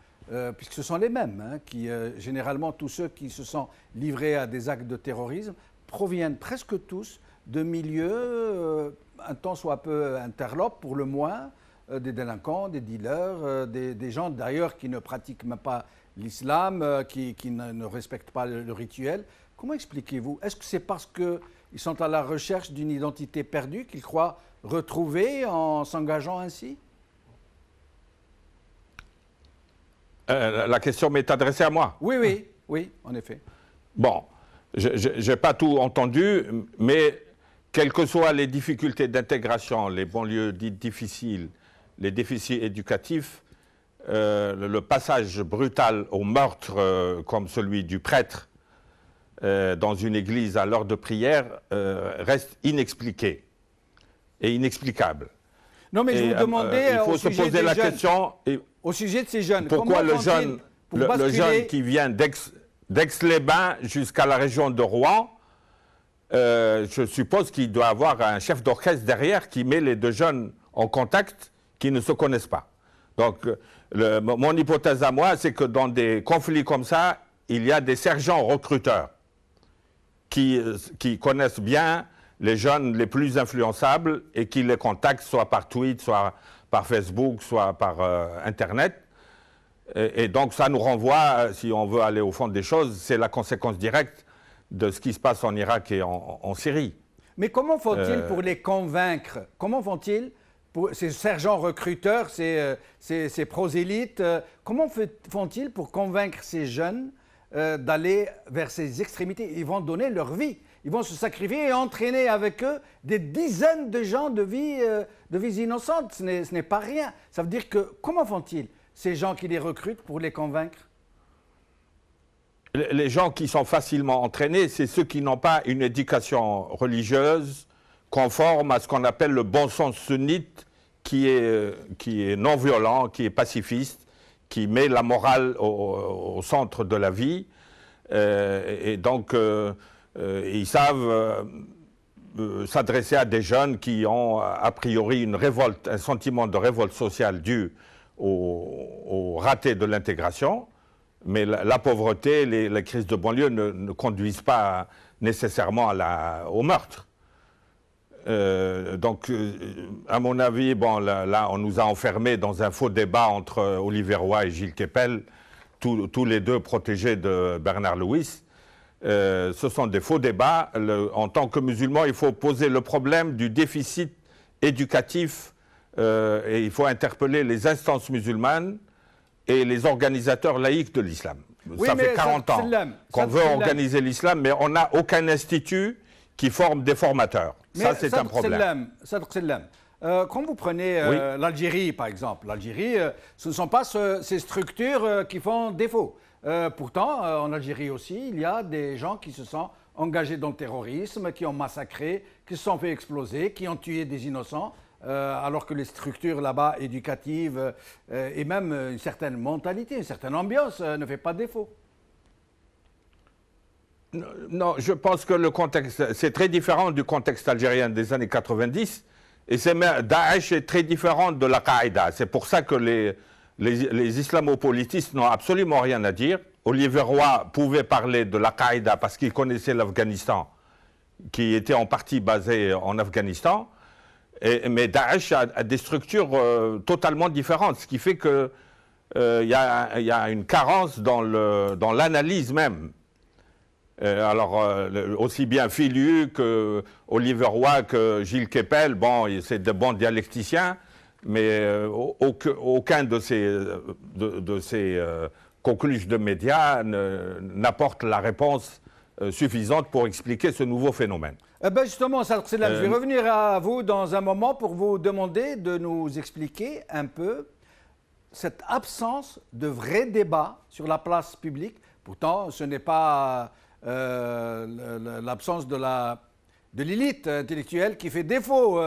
puisque ce sont les mêmes, hein, qui, généralement, tous ceux qui se sont livrés à des actes de terrorisme proviennent presque tous de milieux un tant soit peu interlopes, pour le moins, des délinquants, des dealers, des gens d'ailleurs qui ne pratiquent même pas l'islam, qui ne respectent pas le rituel. Comment expliquez-vous? Est-ce que c'est parce qu'ils sont à la recherche d'une identité perdue qu'ils croient retrouver en s'engageant ainsi? La question m'est adressée à moi. Oui, en effet. Bon, je n'ai pas tout entendu, mais quelles que soient les difficultés d'intégration, les banlieues dites difficiles, les déficits éducatifs, le passage brutal au meurtre comme celui du prêtre dans une église à l'heure de prière reste inexpliqué et inexplicable. Non, mais je vous demandais il faut se poser la question au sujet de ces jeunes. Pourquoi le jeune qui vient d'Aix-les-Bains jusqu'à la région de Rouen, je suppose qu'il doit avoir un chef d'orchestre derrière qui met les deux jeunes en contact qui ne se connaissent pas. Donc, mon hypothèse à moi, c'est que dans des conflits comme ça, il y a des sergents recruteurs qui connaissent bien les jeunes les plus influençables et qui les contactent soit par tweet, soit par Facebook, soit par Internet. Et donc, ça nous renvoie, si on veut aller au fond des choses, c'est la conséquence directe de ce qui se passe en Irak et en Syrie. Mais comment font-ils pour les convaincre? Comment font-ils pour ces sergents recruteurs, ces prosélytes, comment font-ils pour convaincre ces jeunes d'aller vers ces extrémités? Ils vont donner leur vie, ils vont se sacrifier et entraîner avec eux des dizaines de gens de vies innocentes. Ce n'est pas rien. Ça veut dire que, comment font-ils, ces gens qui les recrutent, pour les convaincre? Les gens qui sont facilement entraînés, c'est ceux qui n'ont pas une éducation religieuse conforme à ce qu'on appelle le bon sens sunnite, qui est non violent, qui est pacifiste, qui met la morale au centre de la vie. Et donc, ils savent s'adresser à des jeunes qui ont a priori une révolte, un sentiment de révolte sociale dû au raté de l'intégration. Mais la pauvreté, les crises de banlieue ne conduisent pas nécessairement au meurtre. Donc, à mon avis, bon, là, on nous a enfermés dans un faux débat entre Olivier Roy et Gilles Kepel, tous les deux protégés de Bernard Lewis. Ce sont des faux débats. En tant que musulman, il faut poser le problème du déficit éducatif et il faut interpeller les instances musulmanes et les organisateurs laïcs de l'islam. Oui, ça fait 40 ans qu'on veut organiser l'islam, mais on n'a aucun institut qui forme des formateurs. Mais ça, c'est un problème. Sadr Sellam, quand vous prenez l'Algérie, par exemple, l'Algérie, ce ne sont pas ces structures qui font défaut. Pourtant, en Algérie aussi, il y a des gens qui se sont engagés dans le terrorisme, qui ont massacré, qui se sont fait exploser, qui ont tué des innocents. Alors que les structures là-bas éducatives et même une certaine mentalité, une certaine ambiance ne fait pas défaut. Non, je pense que le contexte, c'est très différent du contexte algérien des années 90 et Daesh est très différent de la Qaïda. C'est pour ça que les islamopolitistes n'ont absolument rien à dire. Olivier Roy pouvait parler de la Qaïda parce qu'il connaissait l'Afghanistan, qui était en partie basé en Afghanistan. Mais Daesh a des structures totalement différentes, ce qui fait que il y a une carence dans l'analyse même. Aussi bien Philippe que Oliver Roy que Gilles Kepel, bon, c'est de bons dialecticiens, mais aucun de ces coqueluches de médias n'apporte la réponse suffisante pour expliquer ce nouveau phénomène. Ben justement, je vais revenir à vous dans un moment pour vous demander de nous expliquer un peu cette absence de vrai débat sur la place publique. Pourtant, ce n'est pas l'absence de l'élite intellectuelle qui fait défaut,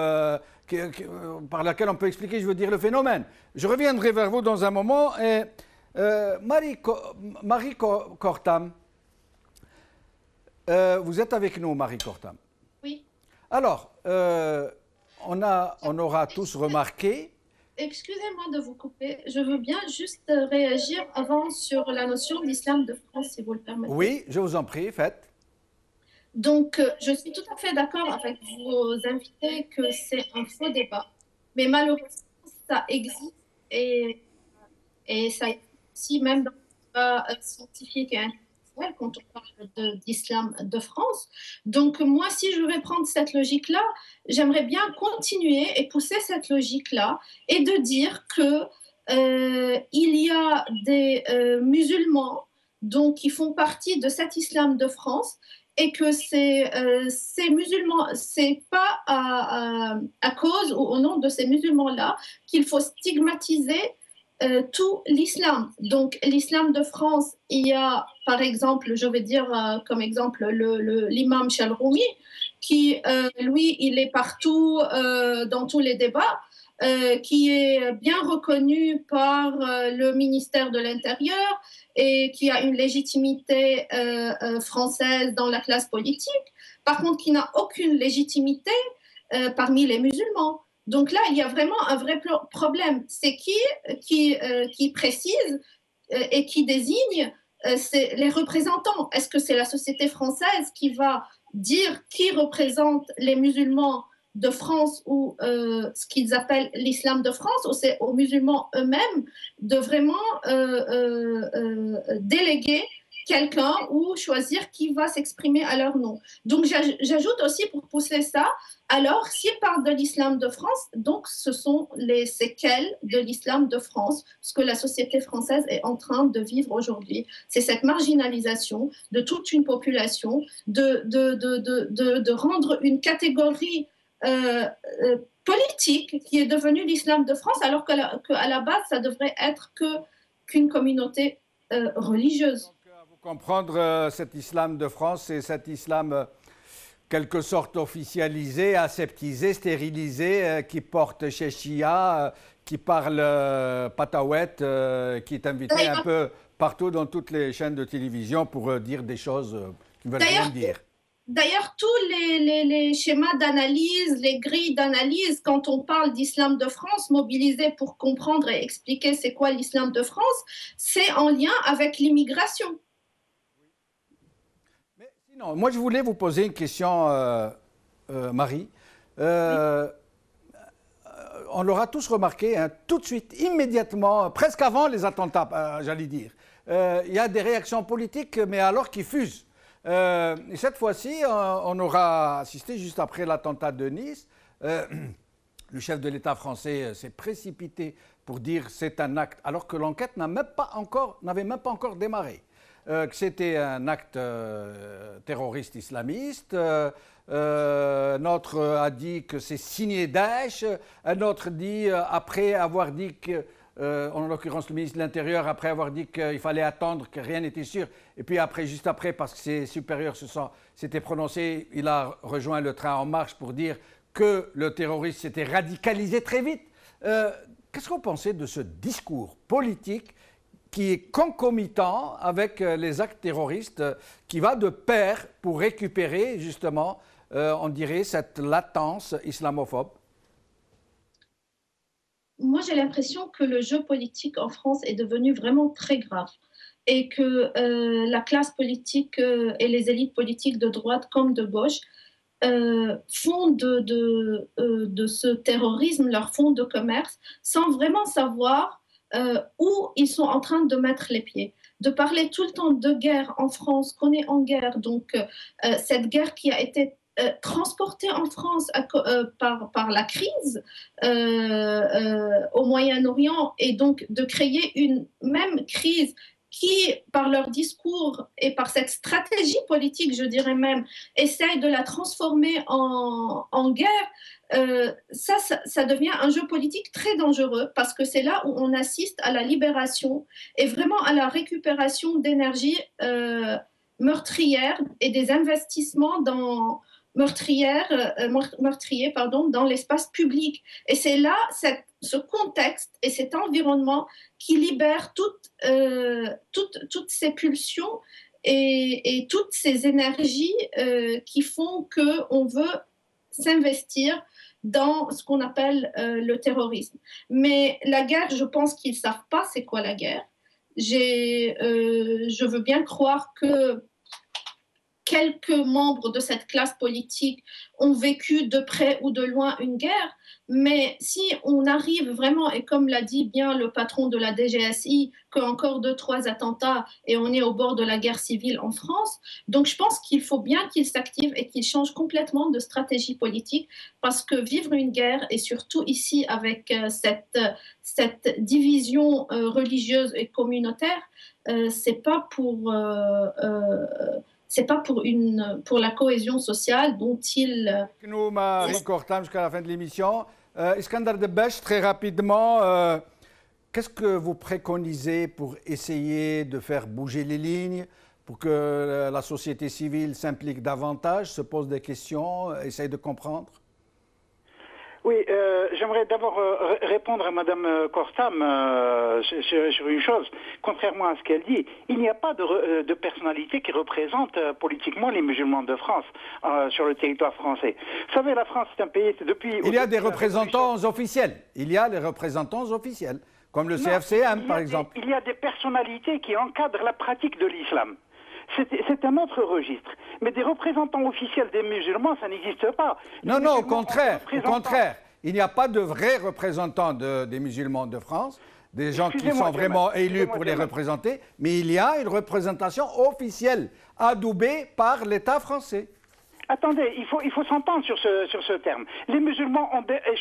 par laquelle on peut expliquer, je veux dire, le phénomène. Je reviendrai vers vous dans un moment. Et, Marie Kortam, vous êtes avec nous, Marie Kortam. Oui. Alors, on aura tous remarqué. Excusez-moi de vous couper. Je veux bien juste réagir avant sur la notion d'islam de France, si vous le permettez. Oui, je vous en prie, faites. Donc, je suis tout à fait d'accord avec vos invités que c'est un faux débat. Mais malheureusement, ça existe et ça existe aussi même dans le débat scientifique et intellectuel quand on parle d'islam de France. Donc, moi, si je vais prendre cette logique-là, j'aimerais bien continuer et pousser cette logique-là et de dire que il y a des musulmans donc, qui font partie de cet islam de France et que ces musulmans, c'est pas à cause ou au nom de ces musulmans-là qu'il faut stigmatiser tout l'islam. Donc, l'islam de France, il y a, par exemple, je vais dire comme exemple l'imam Chalroumi, qui, lui, il est partout dans tous les débats, qui est bien reconnu par le ministère de l'Intérieur et qui a une légitimité française dans la classe politique, par contre, qui n'a aucune légitimité parmi les musulmans. Donc là, il y a vraiment un vrai problème. C'est qui précise et qui désigne c'est les représentants. Est-ce que c'est la société française qui va dire qui représente les musulmans de France ou ce qu'ils appellent l'islam de France, ou c'est aux musulmans eux-mêmes de vraiment déléguer quelqu'un ou choisir qui va s'exprimer à leur nom. Donc j'ajoute aussi pour pousser ça, alors s'ils parlent de l'islam de France, donc ce sont les séquelles de l'islam de France, ce que la société française est en train de vivre aujourd'hui. C'est cette marginalisation de toute une population, de rendre une catégorie politique qui est devenue l'islam de France, alors qu'à la base, ça devrait être qu'une communauté religieuse. Donc, vous comprendre cet islam de France, c'est cet islam quelque sorte officialisé, aseptisé, stérilisé, qui porte Sheshia, qui parle patawet, qui est invité un peu partout dans toutes les chaînes de télévision pour dire des choses qui ne veulent rien dire. D'ailleurs, tous les schémas d'analyse, les grilles d'analyse, quand on parle d'islam de France, mobilisés pour comprendre et expliquer c'est quoi l'islam de France, c'est en lien avec l'immigration. Mais sinon, moi je voulais vous poser une question, Marie. Oui. On l'aura tous remarqué, hein, tout de suite, immédiatement, presque avant les attentats, j'allais dire. Il y a des réactions politiques, mais alors qui fusent. Et cette fois-ci, on aura assisté juste après l'attentat de Nice. Le chef de l'État français s'est précipité pour dire que c'est un acte, alors que l'enquête n'avait même pas encore démarré. Que c'était un acte terroriste islamiste. Un autre a dit que c'est signé Daesh. Un autre dit, après avoir dit que en l'occurrence le ministre de l'Intérieur, après avoir dit qu'il fallait attendre, que rien n'était sûr, et puis après, juste après, parce que ses supérieurs s'étaient prononcés, il a rejoint le train en marche pour dire que le terroriste s'était radicalisé très vite. Qu'est-ce que vous pensez de ce discours politique qui est concomitant avec les actes terroristes, qui va de pair pour récupérer justement, on dirait, cette latence islamophobe? Moi, j'ai l'impression que le jeu politique en France est devenu vraiment très grave et que la classe politique et les élites politiques de droite comme de gauche font de ce terrorisme leur fonds de commerce sans vraiment savoir où ils sont en train de mettre les pieds. De parler tout le temps de guerre en France, qu'on est en guerre, donc cette guerre qui a été transportée en France par la crise au Moyen-Orient, et donc de créer une même crise qui, par leur discours et par cette stratégie politique, je dirais même, essayent de la transformer en guerre, ça devient un jeu politique très dangereux, parce que c'est là où on assiste à la libération et vraiment à la récupération d'énergie meurtrière et des investissements meurtriers dans l'espace public. Et c'est là ce contexte et cet environnement qui libère toutes ces pulsions et toutes ces énergies qui font qu'on veut s'investir dans ce qu'on appelle le terrorisme. Mais la guerre, je pense qu'ils ne savent pas c'est quoi la guerre. Je veux bien croire que quelques membres de cette classe politique ont vécu de près ou de loin une guerre, mais si on arrive vraiment, et comme l'a dit bien le patron de la DGSI, qu'encore 2-3 attentats et on est au bord de la guerre civile en France, donc je pense qu'il faut bien qu'ils s'activent et qu'ils changent complètement de stratégie politique, parce que vivre une guerre, et surtout ici avec cette division religieuse et communautaire, c'est pas pour la cohésion sociale dont il... Nous, Marie Courtam, jusqu'à la fin de l'émission. Iskandar Debech, très rapidement, qu'est-ce que vous préconisez pour essayer de faire bouger les lignes, pour que la société civile s'implique davantage, se pose des questions, essaye de comprendre? Oui, j'aimerais d'abord répondre à Madame Corstam sur une chose. Contrairement à ce qu'elle dit, il n'y a pas de personnalité qui représente politiquement les musulmans de France sur le territoire français. Vous savez, la France, c'est un pays depuis... Il y a des représentants officiels. Il y a les représentants officiels, comme le CFCM, par exemple. Il y a des personnalités qui encadrent la pratique de l'islam. C'est un autre registre. Mais des représentants officiels des musulmans, ça n'existe pas. Non, au contraire. Il n'y a pas de vrais représentants des musulmans de France, des gens qui sont vraiment élus pour les représenter, mais il y a une représentation officielle, adoubée par l'État français. Attendez, il faut s'entendre sur ce terme. Les musulmans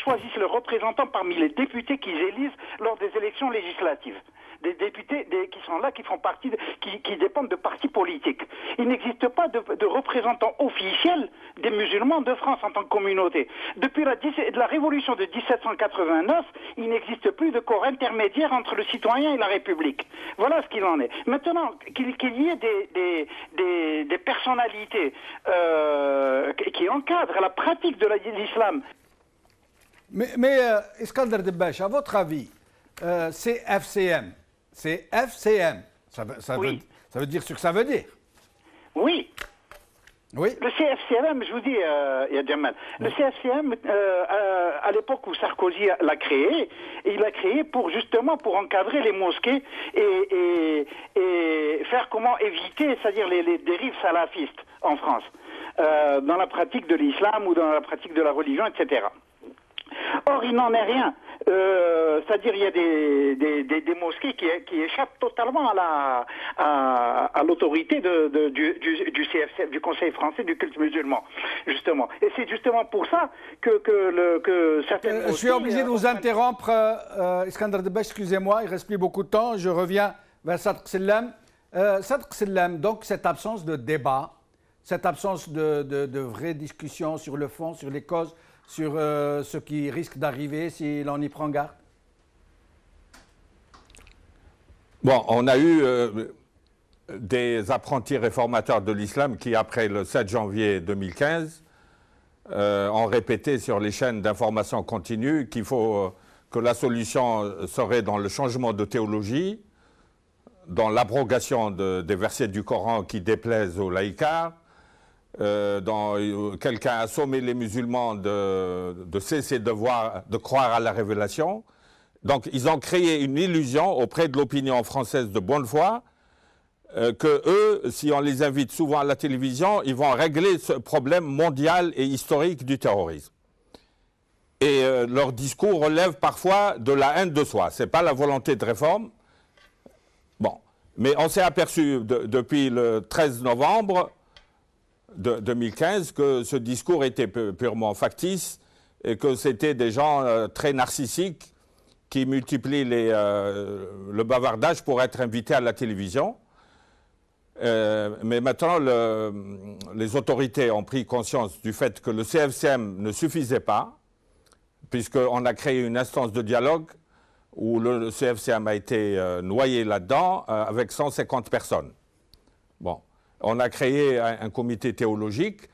choisissent leurs représentants parmi les députés qu'ils élisent lors des élections législatives. Des députés qui sont là, qui font partie, qui dépendent de partis politiques. Il n'existe pas de représentants officiels des musulmans de France en tant que communauté. Depuis la révolution de 1789, il n'existe plus de corps intermédiaire entre le citoyen et la République. Voilà ce qu'il en est. Maintenant, qu'il y ait des personnalités qui encadrent la pratique de l'islam. Mais Iskandar Debech, à votre avis, c'est FCM. C'est FCM. Ça veut dire ce que ça veut dire. Oui. Oui. Le CFCM, je vous dis, Jamal, le CFCM, à l'époque où Sarkozy l'a créé, il l'a créé justement pour encadrer les mosquées et faire comment éviter, c'est-à-dire les dérives salafistes en France, dans la pratique de l'islam ou dans la pratique de la religion, etc. Or, il n'en est rien. C'est-à-dire il y a des mosquées qui échappent totalement à l'autorité du CFC, du Conseil français du culte musulman, justement. Et c'est justement pour ça que certaines mosquées... Je suis obligé de vous interrompre, Iskandar Debech, excusez-moi, il ne reste plus beaucoup de temps, je reviens vers Sadr Sellam. Sadr Sellam, donc cette absence de débat, cette absence de vraie discussion sur le fond, sur les causes, sur ce qui risque d'arriver si l'on y prend garde? Bon, on a eu des apprentis réformateurs de l'islam qui, après le 7 janvier 2015, ont répété sur les chaînes d'information continue qu'il faut que la solution serait dans le changement de théologie, dans l'abrogation des versets du Coran qui déplaisent aux laïcards, quelqu'un a sommé les musulmans de cesser de croire à la révélation. Donc ils ont créé une illusion auprès de l'opinion française de bonne foi que eux, si on les invite souvent à la télévision, ils vont régler ce problème mondial et historique du terrorisme. Et leur discours relève parfois de la haine de soi. Ce n'est pas la volonté de réforme. Bon. Mais on s'est aperçu depuis le 13 novembre 2015 que ce discours était purement factice et que c'était des gens très narcissiques qui multiplient le bavardage pour être invités à la télévision. Mais maintenant, les autorités ont pris conscience du fait que le CFCM ne suffisait pas, puisqu'on a créé une instance de dialogue où le CFCM a été noyé là-dedans avec 150 personnes. Bon, on a créé un comité théologique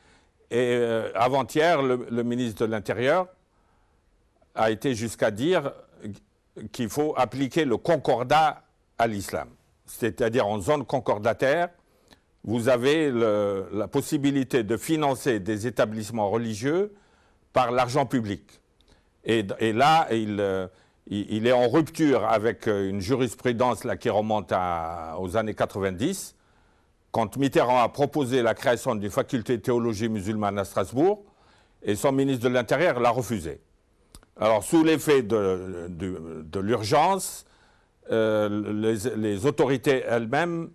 et avant-hier, le ministre de l'Intérieur a été jusqu'à dire qu'il faut appliquer le concordat à l'islam. C'est-à-dire en zone concordataire, vous avez la possibilité de financer des établissements religieux par l'argent public. Et là, il est en rupture avec une jurisprudence là, qui remonte aux années 90, quand Mitterrand a proposé la création d'une faculté de théologie musulmane à Strasbourg, et son ministre de l'Intérieur l'a refusé. Alors, sous l'effet de l'urgence, les autorités elles-mêmes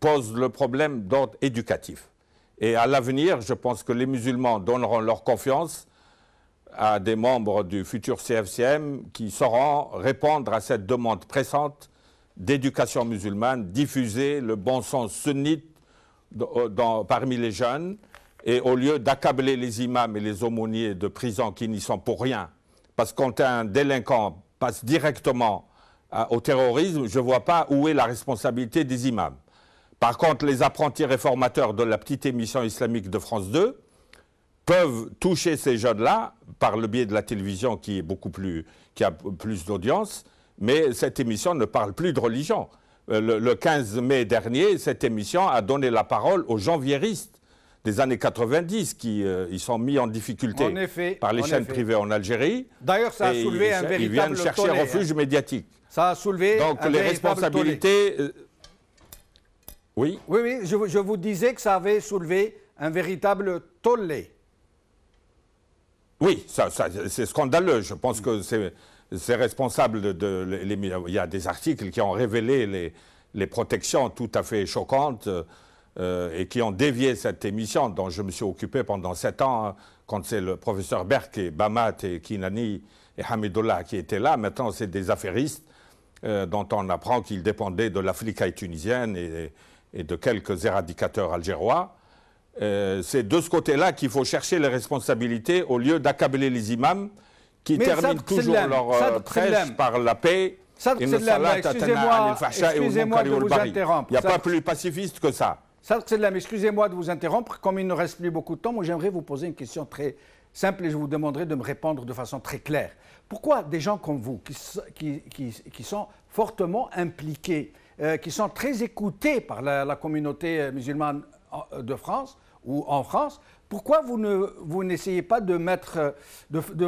posent le problème d'ordre éducatif. Et à l'avenir, je pense que les musulmans donneront leur confiance à des membres du futur CFCM qui sauront répondre à cette demande pressante d'éducation musulmane, diffuser le bon sens sunnite parmi les jeunes, et au lieu d'accabler les imams et les aumôniers de prison qui n'y sont pour rien, parce que quand un délinquant passe directement au terrorisme, je ne vois pas où est la responsabilité des imams. Par contre, les apprentis réformateurs de la petite émission islamique de France 2 peuvent toucher ces jeunes-là par le biais de la télévision qui a plus d'audience, mais cette émission ne parle plus de religion. Le 15 mai dernier, cette émission a donné la parole aux janvieristes des années 90 qui ils sont mis en difficulté par les chaînes privées en Algérie. D'ailleurs, ça a soulevé un véritable tollé. Ils viennent chercher refuge médiatique. Ça a soulevé donc un les véritable responsabilités. Oui. Oui, je vous disais que ça avait soulevé un véritable tollé. Oui, c'est scandaleux. Je pense que c'est responsable il y a des articles qui ont révélé les protections tout à fait choquantes et qui ont dévié cette émission dont je me suis occupé pendant 7 ans, quand c'est le professeur Berk et Bamat et Kinani et Hamidullah qui étaient là. Maintenant, c'est des affairistes dont on apprend qu'ils dépendaient de l'Afrique tunisienne et de quelques éradicateurs algérois. C'est de ce côté-là qu'il faut chercher les responsabilités au lieu d'accabler les imams qui terminent toujours leur prêche par la paix. Excusez-moi de vous interrompre. Il n'y a pas plus pacifiste que ça. Excusez-moi de vous interrompre. Comme il ne reste plus beaucoup de temps, moi j'aimerais vous poser une question très simple et je vous demanderai de me répondre de façon très claire. Pourquoi des gens comme vous, qui sont fortement impliqués, qui sont très écoutés par la communauté musulmane de France, ou en France, pourquoi vous n'essayez pas de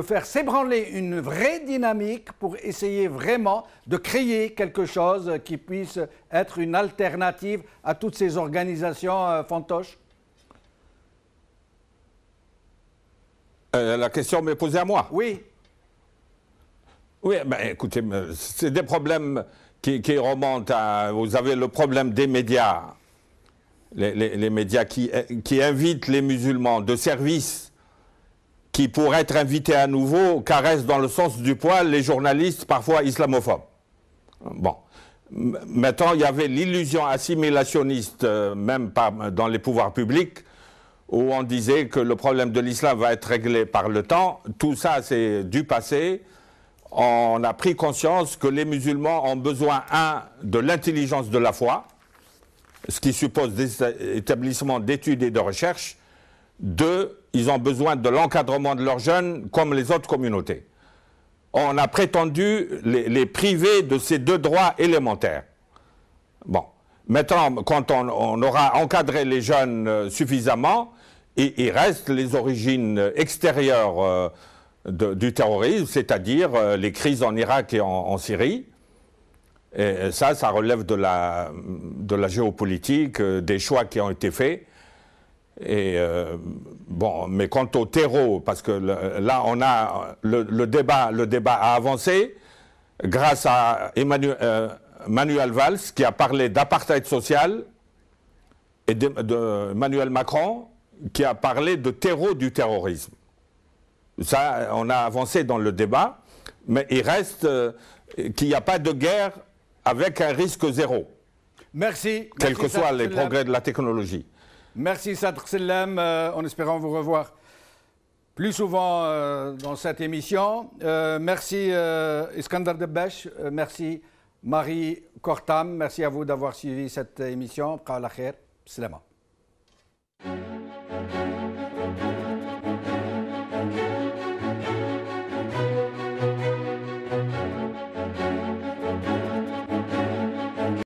faire s'ébranler une vraie dynamique pour essayer vraiment de créer quelque chose qui puisse être une alternative à toutes ces organisations fantoches? La question m'est posée à moi. Oui. Oui, ben, écoutez, c'est des problèmes qui remontent à... Vous avez le problème des médias. Les médias qui invitent les musulmans de service, qui pour être invités à nouveau caressent dans le sens du poil les journalistes parfois islamophobes. Bon. Maintenant, il y avait l'illusion assimilationniste, même dans les pouvoirs publics, où on disait que le problème de l'islam va être réglé par le temps. Tout ça, c'est du passé. On a pris conscience que les musulmans ont besoin, de l'intelligence de la foi, ce qui suppose des établissements d'études et de recherche. 2, ils ont besoin de l'encadrement de leurs jeunes comme les autres communautés. On a prétendu les priver de ces 2 droits élémentaires. Bon. Maintenant, quand on aura encadré les jeunes suffisamment, il reste les origines extérieures du terrorisme, c'est-à-dire les crises en Irak et en Syrie. Et ça relève de la géopolitique, des choix qui ont été faits. Et bon, mais quant au terreau, parce que là, on a le débat a avancé grâce à Manuel Valls qui a parlé d'apartheid social et de Emmanuel Macron qui a parlé de terreau du terrorisme. Ça, on a avancé dans le débat, mais il reste qu'il n'y a pas de guerre avec un risque zéro. Merci. Quels que soient les progrès de la technologie. Merci Sadr Sellem, en espérant vous revoir plus souvent dans cette émission. Merci Iskandar Debesh, merci Marie Kortam, merci à vous d'avoir suivi cette émission. Bqa ala khair, Slama.